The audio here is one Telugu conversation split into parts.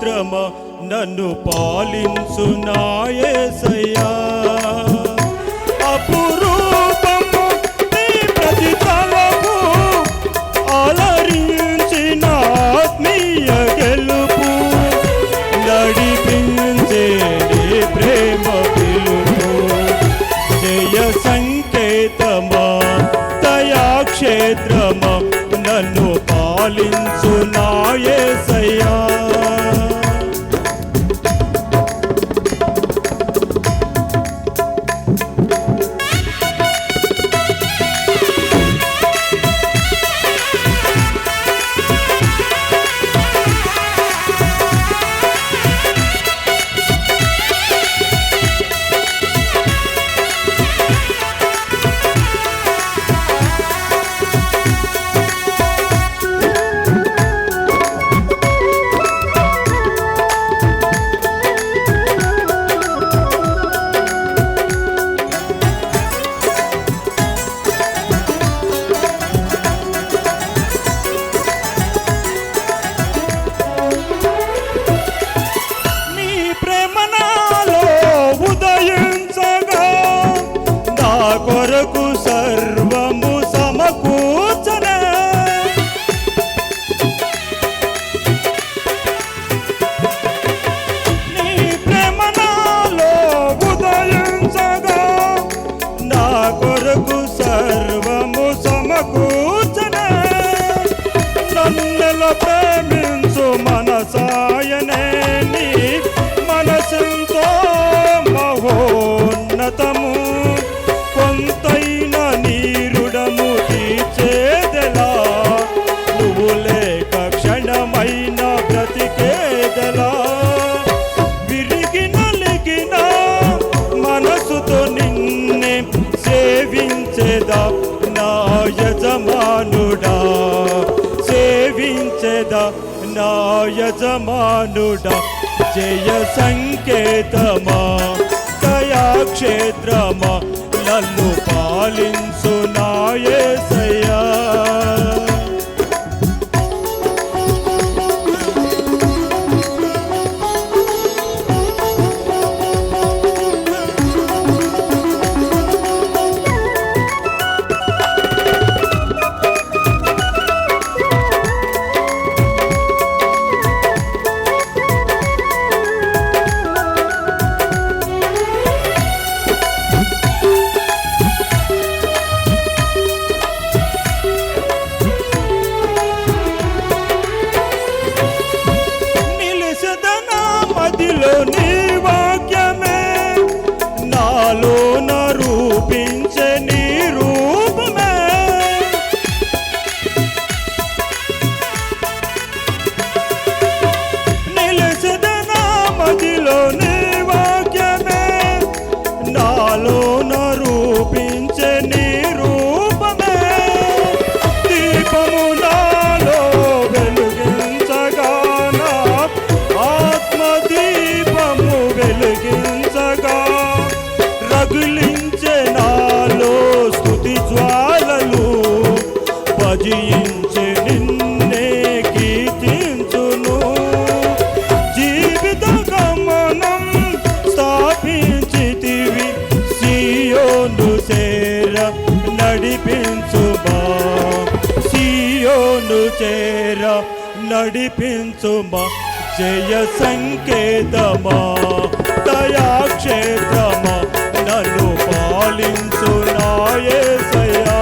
క్షేత్రమా నన్ను పాలించు నా యేసయ్యా. అపురూపము నీ ప్రతి తలపు అలరించిన ఆత్మీయ గెలుపు నడిపించే నీ ప్రేమ పిలుపు జయ సంకేతమా దయాక్షేత్రమా నన్ను పాలించు నా యేసయ్యా. కొరకు సర్వము సమకూర్చనే నీ ప్రేమ నాలో ఉదయించగా నా కొరకు సర్వము సమకూర్చనే నన్నెల ప్రేమించు మనసాయనే నీ మనసెంతో మహోన్నతము కొంతైన నీరుడము తీర్చేదెలా నువ్వు లేక క్షణమైన బ్రతికేదెలా విరిగి నలిగిన మనసుతో నిన్నే సేవించేదా నా యజమానుడా సేవించేదా నా యజమానుడా జయ సంకేతమా దయాక్షేత్రమా నన్ను పాలించు నా యేసయ్యా. నీ వాక్యమే నాలోన రూపించే నీ రూపమే నిలిచెదనా మదిలో నీ వాక్యమే నాలోన రూపించే నీ రూపమే దీపము నాలో వెలుగించగా వెలిగించగా రగిలించే నాలో స్తుతి జ్వాలలు భజించే నిన్నే కీర్తించును జీవిత గమనం స్థాపించితివి సియోను చేర నడిపించుమా సియోను చేర నడిపించుమా జయ సంకేతమా దయాక్షేత్రమా నన్ను పాలించు నా యేసయ్యా.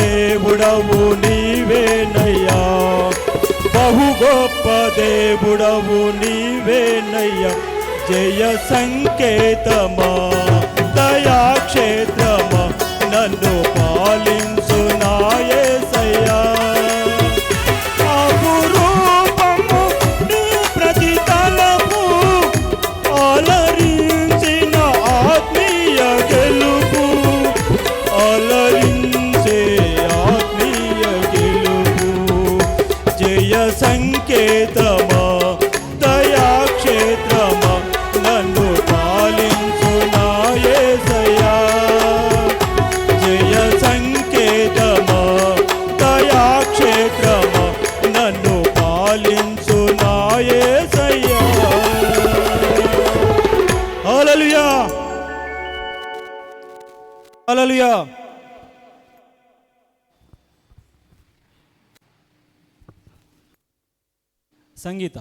దేవుడవు నీవేనయ్యా, బహు గొప్ప దేవుడవు నీవేనయ్యా. జయ సంకేతమా దయాక్షేత్రమా నన్ను పాలించు నా యేసయ్యా. అపురూపము నీ ప్రతి తలపు అలరించిన ఆత్మీయ గెలుపు, అలరించే ఆత్మీయ గెలుపు. జయ సంకేతమా దయాక్షేత్రమా నన్ను పాలించు నా యేసయ్యా. జయ సంకేతమా దయాక్షేత్రమా నన్ను పాలించు నా యేసయ్యా. హల్లెలూయా, హల్లెలూయా. సంగీత.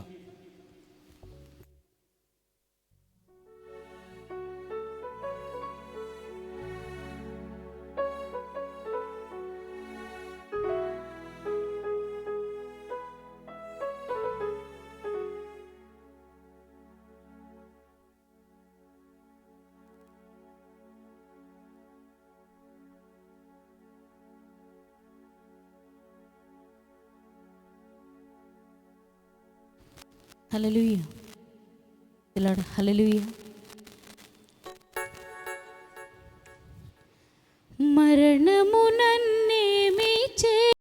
హల్లెలూయా. హల్లెలూయా.